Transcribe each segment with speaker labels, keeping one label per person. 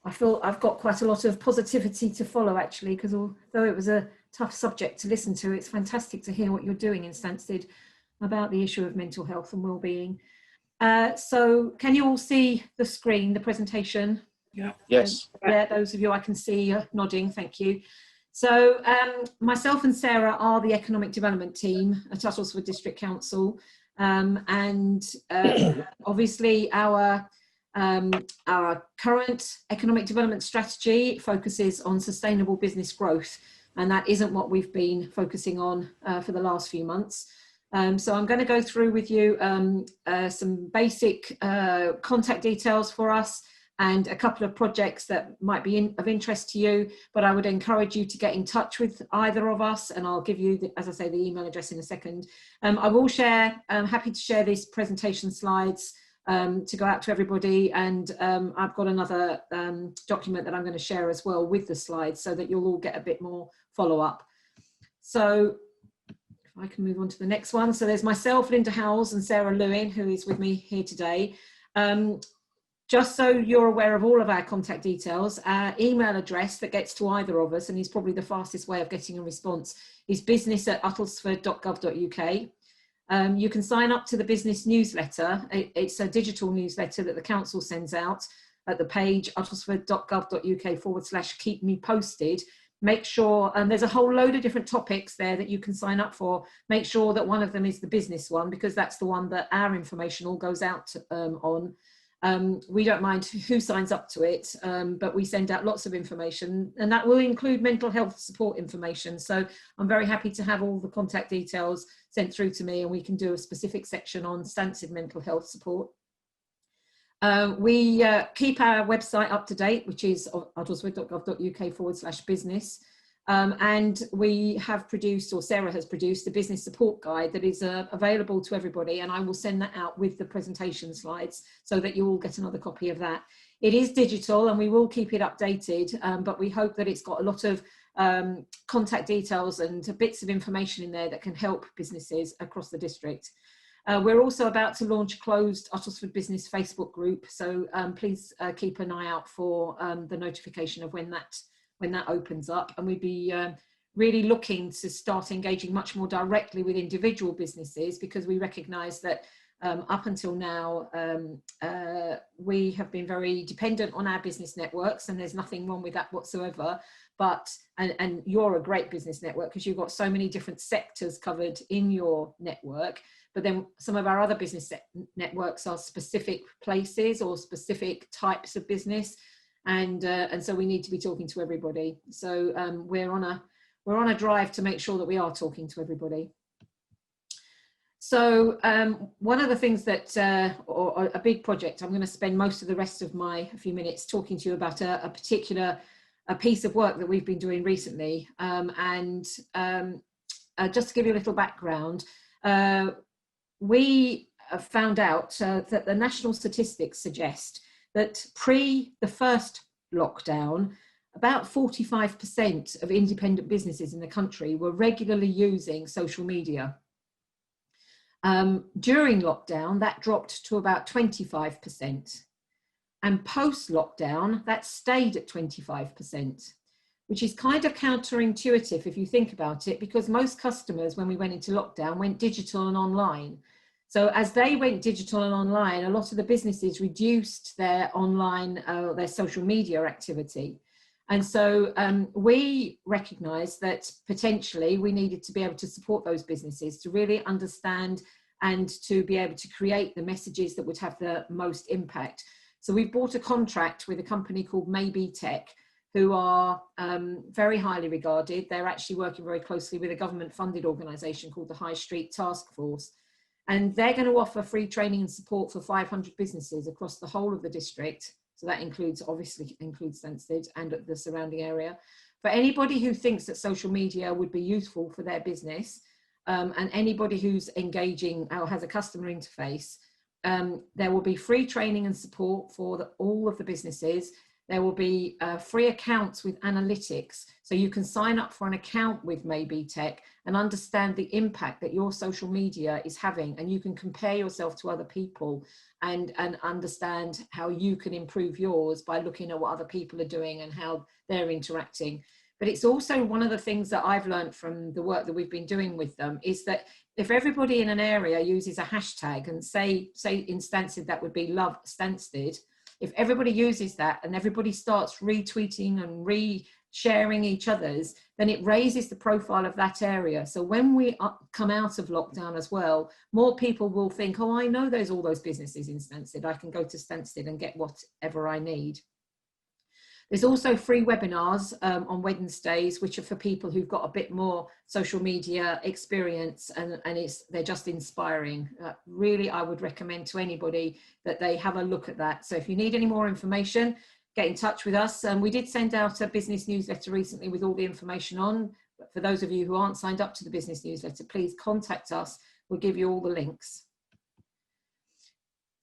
Speaker 1: I feel I've got quite a lot of positivity to follow, actually, because although it was a tough subject to listen to, it's fantastic to hear what you're doing in Stansted about the issue of mental health and well-being. So can you all see the screen, the presentation?
Speaker 2: Yeah. Yes.
Speaker 1: Yeah, those of you I can see nodding, thank you. So myself and Sarah are the economic development team at Uttlesford District Council, and obviously our current economic development strategy focuses on sustainable business growth, and that isn't what we've been focusing on for the last few months. So I'm going to go through with you some basic contact details for us and a couple of projects that might be of interest to you, but I would encourage you to get in touch with either of us, and I'll give you, as I say, the email address in a second. I will share, I'm happy to share these presentation slides to go out to everybody, and I've got another document that I'm going to share as well with the slides so that you'll all get a bit more follow-up. So if I can move on to the next one. So there's myself, Linda Howells, and Sarah Lewin, who is with me here today. Just so you're aware of all of our contact details, our email address that gets to either of us, and is probably the fastest way of getting a response, is business@uttlesford.gov.uk. You can sign up to the business newsletter. It's a digital newsletter that the council sends out at the page uttlesford.gov.uk/keep me posted. Make sure, and there's a whole load of different topics there that you can sign up for. Make sure that one of them is the business one, because that's the one that our information all goes out on. We don't mind who signs up to it, but we send out lots of information, and that will include mental health support information. So I'm very happy to have all the contact details sent through to me, and we can do a specific section on Stansted mental health support. We keep our website up to date, which is uttlesford.gov.uk/business. And we have produced, or Sarah has produced, a business support guide that is available to everybody, and I will send that out with the presentation slides so that you all get another copy of that. It is digital and we will keep it updated, but we hope that it's got a lot of contact details and bits of information in there that can help businesses across the district. We're also about to launch a closed Uttlesford Business Facebook group, so please keep an eye out for the notification of when that opens up, and we'd be really looking to start engaging much more directly with individual businesses, because we recognise that up until now we have been very dependent on our business networks, and there's nothing wrong with that whatsoever, but and you're a great business network because you've got so many different sectors covered in your network, but then some of our other business networks are specific places or specific types of business. And so we need to be talking to everybody. So we're on a drive to make sure that we are talking to everybody. So one of the things that, or a big project, I'm going to spend most of the rest of my few minutes talking to you about a particular piece of work that we've been doing recently. Just to give you a little background, we found out that the national statistics suggest that pre the first lockdown, about 45% of independent businesses in the country were regularly using social media. During lockdown, that dropped to about 25%. And post-lockdown, that stayed at 25%, which is kind of counterintuitive if you think about it, because most customers, when we went into lockdown, went digital and online. So as they went digital and online, a lot of the businesses reduced their online, their social media activity. And so we recognised that potentially we needed to be able to support those businesses to really understand and to be able to create the messages that would have the most impact. So we've bought a contract with a company called Maybe Tech, who are very highly regarded. They're actually working very closely with a government-funded organisation called the High Street Task Force. And they're going to offer free training and support for 500 businesses across the whole of the district. So that obviously includes Stansted and the surrounding area. For anybody who thinks that social media would be useful for their business, and anybody who's engaging or has a customer interface, there will be free training and support for all of the businesses. There will be free accounts with analytics. So you can sign up for an account with Maybe Tech and understand the impact that your social media is having. And you can compare yourself to other people and understand how you can improve yours by looking at what other people are doing and how they're interacting. But it's also one of the things that I've learned from the work that we've been doing with them is that if everybody in an area uses a hashtag, and say in Stansted that would be Love Stansted, if everybody uses that and everybody starts retweeting and re-sharing each other's, then it raises the profile of that area. So when we come out of lockdown as well, more people will think, oh, I know there's all those businesses in Stansted. I can go to Stansted and get whatever I need. There's also free webinars on Wednesdays, which are for people who've got a bit more social media experience, and they're just inspiring. Really, I would recommend to anybody that they have a look at that. So if you need any more information, get in touch with us. We did send out a business newsletter recently with all the information on. But for those of you who aren't signed up to the business newsletter, please contact us. We'll give you all the links.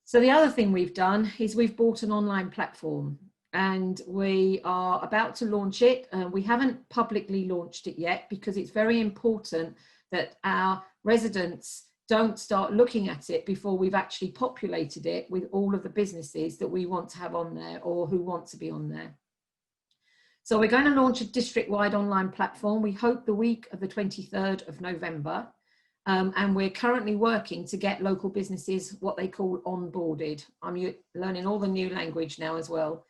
Speaker 1: So the other thing we've done is we've bought an online platform. And we are about to launch it. We haven't publicly launched it yet because it's very important that our residents don't start looking at it before we've actually populated it with all of the businesses that we want to have on there or who want to be on there. So we're going to launch a district-wide online platform. We hope the week of the 23rd of November. And we're currently working to get local businesses what they call onboarded. I'm learning all the new language now as well.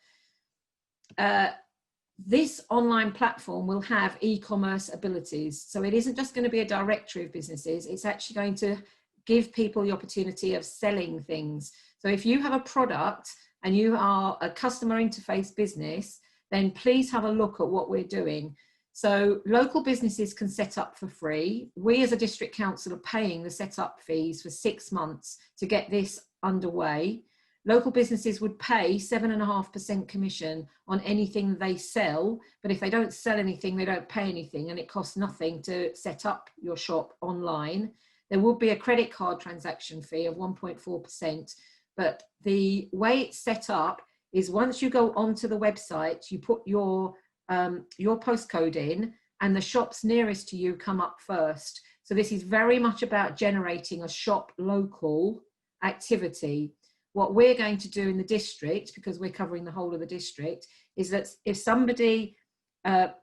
Speaker 1: This online platform will have e-commerce abilities. So it isn't just going to be a directory of businesses. It's actually going to give people the opportunity of selling things. So if you have a product and you are a customer interface business, then please have a look at what we're doing. So local businesses can set up for free. We as a district council are paying the setup fees for 6 months to get this underway. Local businesses would pay 7.5% commission on anything they sell, but if they don't sell anything, they don't pay anything, and it costs nothing to set up your shop online. There will be a credit card transaction fee of 1.4%, but the way it's set up is once you go onto the website, you put your postcode in, and the shops nearest to you come up first. So this is very much about generating a shop local activity. What we're going to do in the district, because we're covering the whole of the district, is that if somebody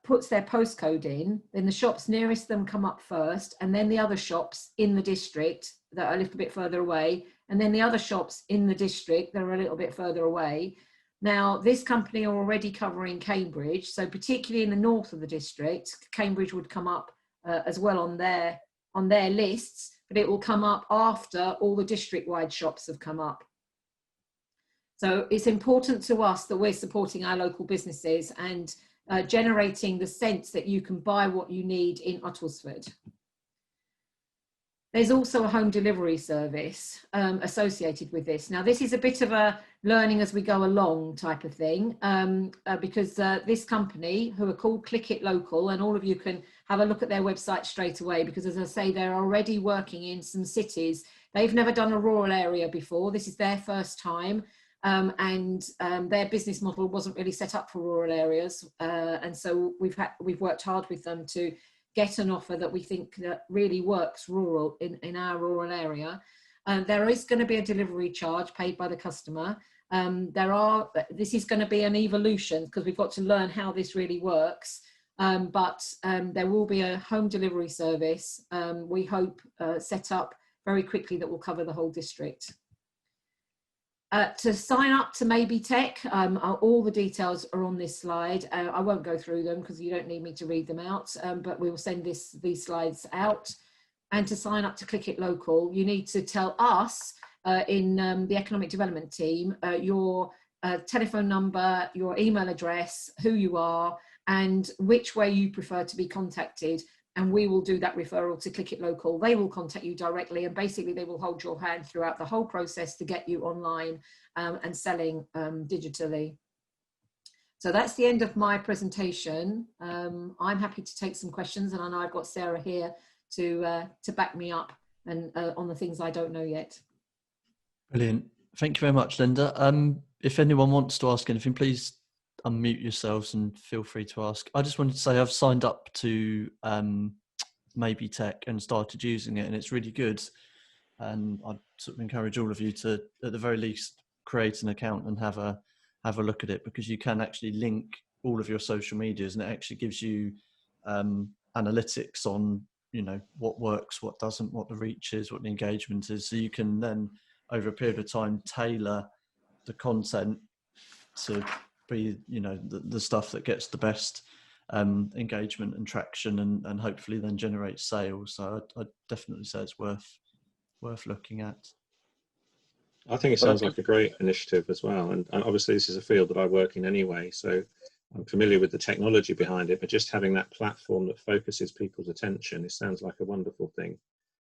Speaker 1: puts their postcode in, then the shops nearest them come up first, and then the other shops in the district that are a little bit further away, and then the other shops in the district that are a little bit further away. Now, this company are already covering Cambridge, so particularly in the north of the district, Cambridge would come up as well on their lists, but it will come up after all the district-wide shops have come up. So it's important to us that we're supporting our local businesses and generating the sense that you can buy what you need in Uttlesford. There's also a home delivery service associated with this. Now, this is a bit of a learning as we go along type of thing, because this company, who are called Click It Local, and all of you can have a look at their website straight away, because as I say, they're already working in some cities. They've never done a rural area before. This is their first time. And their business model wasn't really set up for rural areas, and so we've worked hard with them to get an offer that we think that really works rural in our rural area. There is going to be a delivery charge paid by the customer. This is going to be an evolution because we've got to learn how this really works, but there will be a home delivery service, we hope, set up very quickly that will cover the whole district. To sign up to Maybe Tech, all the details are on this slide. I won't go through them because you don't need me to read them out, but we will send these slides out. And to sign up to Click It Local, you need to tell us in the economic development team your telephone number, your email address, who you are, and which way you prefer to be contacted. And we will do that referral to Click It Local. They will contact you directly, and basically they will hold your hand throughout the whole process to get you online and selling digitally. So that's the end of my presentation. I'm happy to take some questions, and I know I've got Sarah here to back me up and on the things I don't know yet.
Speaker 2: Brilliant. Thank you very much, Linda. If anyone wants to ask anything, please unmute yourselves and feel free to ask. I just wanted to say I've signed up to Maybe Tech and started using it, and it's really good. And I'd sort of encourage all of you to, at the very least, create an account and have a look at it, because you can actually link all of your social medias, and it actually gives you analytics on, you know, what works, what doesn't, what the reach is, what the engagement is. So you can then, over a period of time, tailor the content to be, you know, the stuff that gets the best engagement and traction, and hopefully then generate sales. So I'd definitely say it's worth looking at.
Speaker 3: I think it sounds like a great initiative as well. And obviously this is a field that I work in anyway, so I'm familiar with the technology behind it, but just having that platform that focuses people's attention, it sounds like a wonderful thing.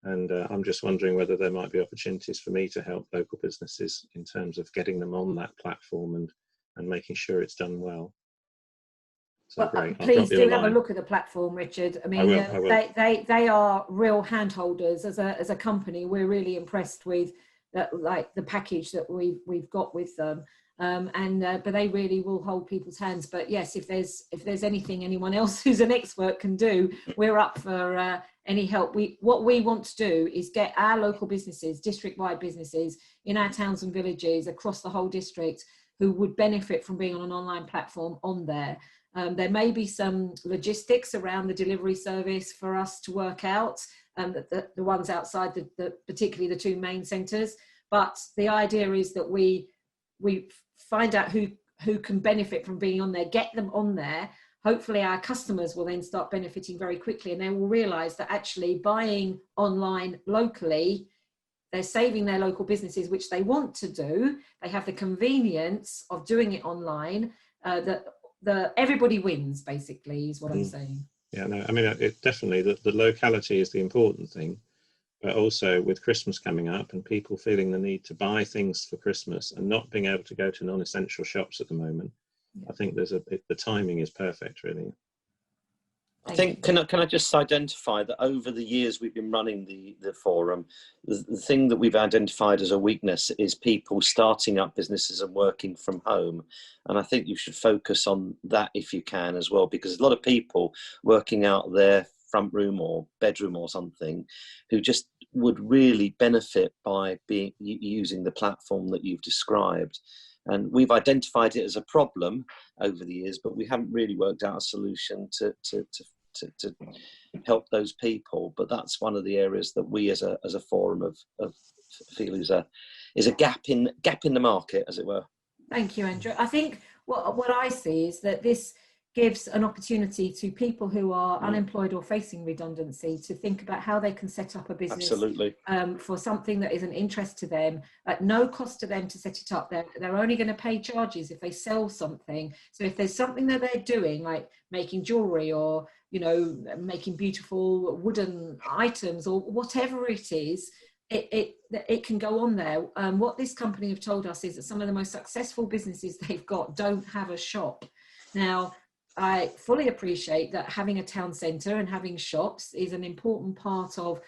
Speaker 3: And I'm just wondering whether there might be opportunities for me to help local businesses in terms of getting them on that platform and making sure it's done well. So
Speaker 1: well,
Speaker 3: great.
Speaker 1: Please do have a look at the platform, Richard. I mean,
Speaker 3: I will.
Speaker 1: They are real handholders. As a company, we're really impressed with like the package that we've got with them. But they really will hold people's hands. But yes, if there's anything anyone else who's an expert can do, we're up for any help. What we want to do is get our local businesses, district-wide businesses in our towns and villages across the whole district, who would benefit from being on an online platform on there. There may be some logistics around the delivery service for us to work out, the ones outside particularly the two main centres. But the idea is that we find out who can benefit from being on there, get them on there. Hopefully our customers will then start benefiting very quickly, and they will realise that actually buying online locally, they're saving their local businesses, which they want to do. They have the convenience of doing it online. Everybody wins, basically, is what I'm saying.
Speaker 3: Yeah, no, I mean, it definitely, the locality is the important thing, but also with Christmas coming up and people feeling the need to buy things for Christmas and not being able to go to non-essential shops at the moment, I think the timing is perfect, really.
Speaker 4: I think, can I just identify that over the years we've been running the forum, the thing that we've identified as a weakness is people starting up businesses and working from home. And I think you should focus on that if you can as well, because a lot of people working out their front room or bedroom or something who just would really benefit by using the platform that you've described. And we've identified it as a problem over the years, but we haven't really worked out a solution to help those people. But that's one of the areas that we as a forum of feel is a gap in the market, as it were.
Speaker 1: Thank you, Andrew. I think what I see is that this gives an opportunity to people who are unemployed or facing redundancy to think about how they can set up a business.
Speaker 4: Absolutely.
Speaker 1: For something that is an interest to them, at no cost to them to set it up. They're only going to pay charges if they sell something. So if there's something that they're doing, like making jewelry or, you know, making beautiful wooden items or whatever it is, it can go on there. What this company have told us is that some of the most successful businesses they've got don't have a shop. Now, I fully appreciate that having a town centre and having shops is an important part of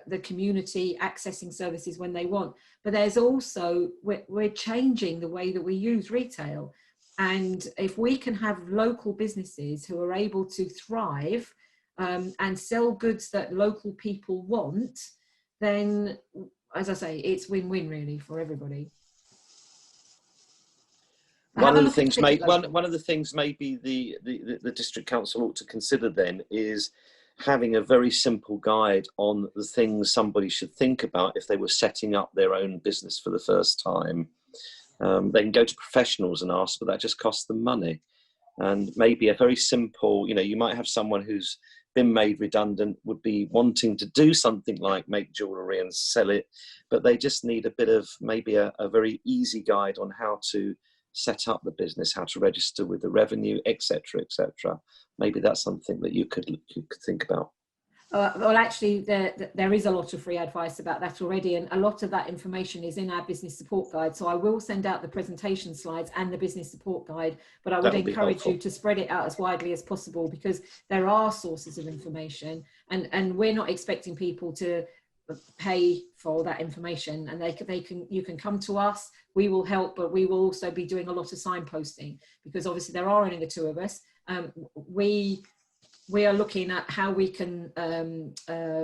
Speaker 1: the community accessing services when they want. But there's also, we're changing the way that we use retail. And if we can have local businesses who are able to thrive and sell goods that local people want, then, as I say, it's win-win really for everybody.
Speaker 4: One of the things maybe the district council ought to consider then is having a very simple guide on the things somebody should think about if they were setting up their own business for the first time. They can go to professionals and ask, but that just costs them money. And maybe a very simple, you know, you might have someone who's been made redundant, would be wanting to do something like make jewellery and sell it, but they just need a bit of maybe a very easy guide on how to set up the business, how to register with the revenue, etc., etc. Maybe that's something that you could think about.
Speaker 1: Well, actually, there is a lot of free advice about that already, and a lot of that information is in our business support guide. So I will send out the presentation slides and the business support guide, but I would encourage you to spread it out as widely as possible, because there are sources of information, and we're not expecting people to pay for that information, and you can come to us, we will help, but we will also be doing a lot of signposting, because obviously there are only the two of us. We are looking at how we can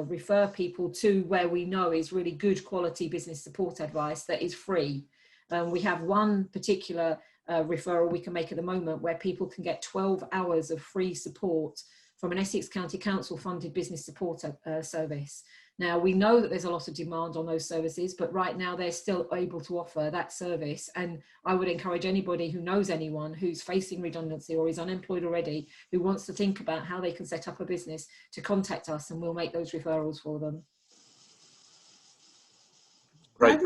Speaker 1: refer people to where we know is really good quality business support advice that is free. We have one particular referral we can make at the moment where people can get 12 hours of free support from an Essex County Council funded business support service. Now, we know that there's a lot of demand on those services, but right now they're still able to offer that service. And I would encourage anybody who knows anyone who's facing redundancy or is unemployed already, who wants to think about how they can set up a business, to contact us, and we'll make those referrals for them.
Speaker 4: Great.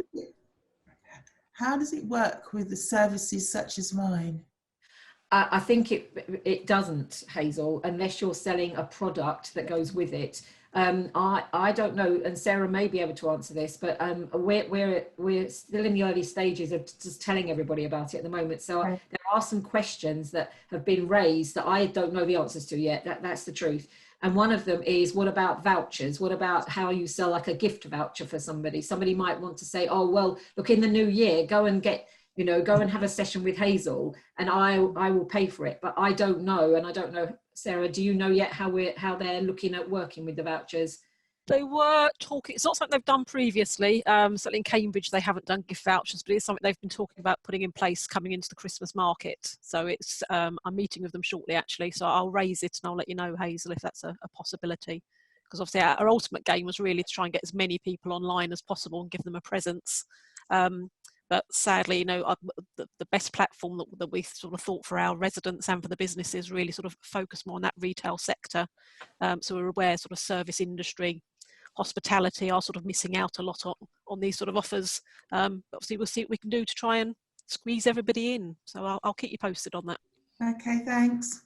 Speaker 5: How does it work with the services such as mine?
Speaker 1: I think it doesn't, Hazel, unless you're selling a product that goes with it. I don't know, and Sarah may be able to answer this, but we're still in the early stages of just telling everybody about it at the moment. So there are some questions that have been raised that I don't know the answers to yet. That's the truth. And one of them is, what about vouchers? What about how you sell like a gift voucher for somebody? Somebody might want to say, oh, well, look, in the new year, go and have a session with Hazel and I will pay for it. But I don't know. And I don't know, Sarah, do you know yet how they're looking at working with the vouchers?
Speaker 6: They were talking, it's not something they've done previously. Certainly in Cambridge, they haven't done gift vouchers, but it's something they've been talking about putting in place coming into the Christmas market. So it's, I'm meeting with them shortly, actually. So I'll raise it and I'll let you know, Hazel, if that's a possibility. Because obviously our ultimate game was really to try and get as many people online as possible and give them a presence. But sadly, the best platform that we sort of thought for our residents and for the businesses really sort of focus more on that retail sector. So we're aware sort of service industry, hospitality are sort of missing out a lot on these sort of offers. But obviously we'll see what we can do to try and squeeze everybody in. So I'll keep you posted on that.
Speaker 5: Okay, thanks.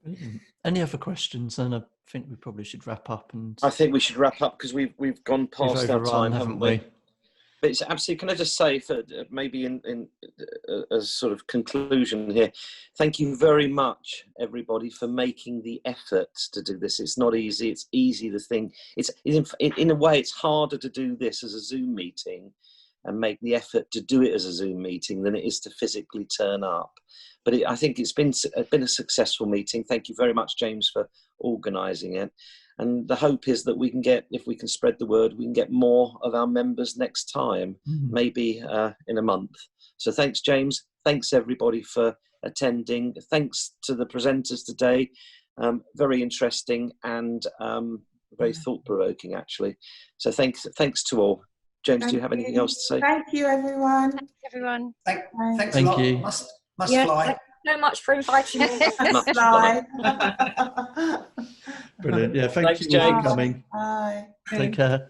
Speaker 2: Brilliant. Any other questions? And I think we probably should wrap up. And
Speaker 4: I think we should wrap up because we've gone past our time, haven't we? But it's absolutely, can I just say, for maybe in as sort of conclusion here, thank you very much, everybody, for making the effort to do this. It's not easy. It's easy to think. It's in a way, it's harder to do this as a Zoom meeting and make the effort to do it as a Zoom meeting than it is to physically turn up. But I think it's been a successful meeting. Thank you very much, James, for organising it. And the hope is that we can get, if we can spread the word, we can get more of our members next time, maybe in a month. So thanks, James. Thanks, everybody, for attending. Thanks to the presenters today. Very interesting and very thought-provoking, actually. So thanks to all. James, do you have anything else to say?
Speaker 5: Thank you, everyone.
Speaker 7: Thanks, everyone.
Speaker 8: Thanks a lot.
Speaker 2: you.
Speaker 8: Must fly.
Speaker 7: Thanks so much for inviting us.
Speaker 5: Must fly.
Speaker 2: Brilliant. Yeah, thanks
Speaker 4: you all for
Speaker 2: coming.
Speaker 5: Bye.
Speaker 2: Take care.